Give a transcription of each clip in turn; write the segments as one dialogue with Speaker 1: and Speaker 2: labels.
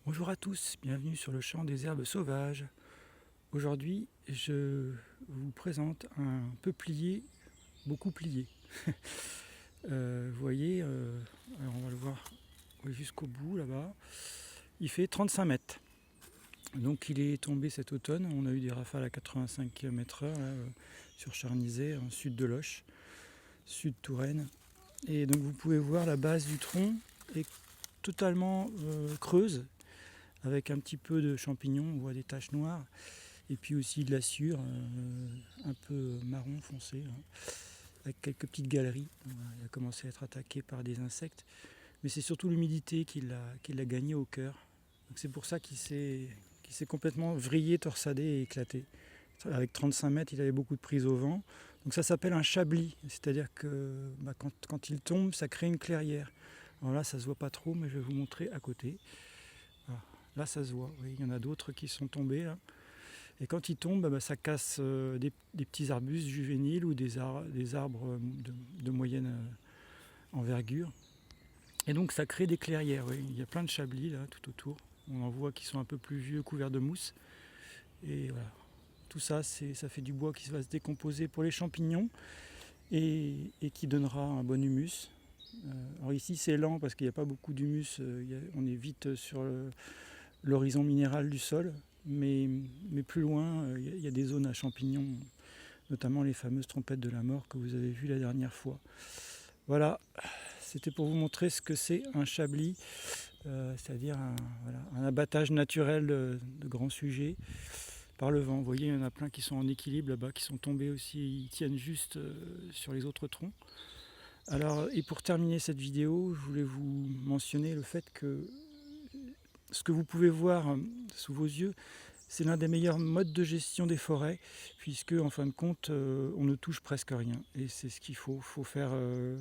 Speaker 1: Bonjour à tous, bienvenue sur le champ des herbes sauvages. Aujourd'hui, je vous présente un peuplier beaucoup plié. Vous voyez, alors on va le voir jusqu'au bout là-bas. Il fait 35 mètres. Donc il est tombé cet automne. On a eu des rafales à 85 km/h sur Charnizet, en sud de Loches, sud Touraine. Et donc vous pouvez voir la base du tronc est totalement creuse, avec un petit peu de champignons, on voit des taches noires, et puis aussi de la sueur un peu marron foncé, avec quelques petites galeries. Il a commencé à être attaqué par des insectes, mais c'est surtout l'humidité qui l'a gagné au cœur. Donc c'est pour ça qu'il s'est complètement vrillé, torsadé et éclaté. Avec 35 mètres, il avait beaucoup de prise au vent. Donc ça s'appelle un chablis, c'est-à-dire que quand il tombe, ça crée une clairière. Alors là, ça se voit pas trop, mais je vais vous montrer à côté. Voilà. Là, ça se voit. Oui, il y en a d'autres qui sont tombés là. Et quand ils tombent, ça casse des petits arbustes juvéniles ou des arbres de moyenne envergure. Et donc ça crée des clairières. Oui. Il y a plein de chablis là tout autour. On en voit qui sont un peu plus vieux, couverts de mousse. Et voilà. Tout ça, ça fait du bois qui va se décomposer pour les champignons et qui donnera un bon humus. Alors ici c'est lent parce qu'il n'y a pas beaucoup d'humus. On est vite sur l'horizon minéral du sol. Mais plus loin, il y a des zones à champignons, notamment les fameuses trompettes de la mort que vous avez vues la dernière fois. Voilà, c'était pour vous montrer ce que c'est un chablis, c'est-à-dire un abattage naturel de grands sujets par le vent. Vous voyez, il y en a plein qui sont en équilibre là-bas, qui sont tombés aussi, ils tiennent juste sur les autres troncs. Alors, et pour terminer cette vidéo, je voulais vous mentionner le fait que ce que vous pouvez voir sous vos yeux, c'est l'un des meilleurs modes de gestion des forêts, puisque en fin de compte, on ne touche presque rien. Et c'est ce qu'il faut. Il faut faire le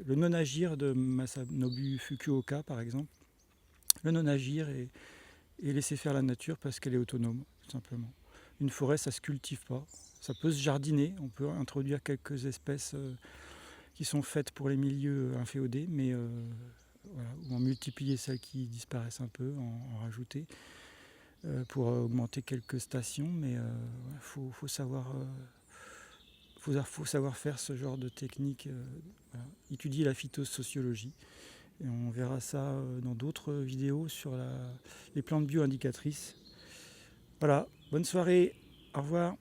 Speaker 1: non-agir de Masanobu Fukuoka, par exemple. Le non-agir et laisser faire la nature parce qu'elle est autonome, tout simplement. Une forêt, ça ne se cultive pas. Ça peut se jardiner. On peut introduire quelques espèces qui sont faites pour les milieux inféodés, mais voilà, ou en multiplier celles qui disparaissent un peu, en rajouter. Pour augmenter quelques stations, mais il faut savoir faire ce genre de technique, voilà. Étudier la phytosociologie. Et on verra ça dans d'autres vidéos sur les plantes bio-indicatrices. Voilà, bonne soirée, au revoir.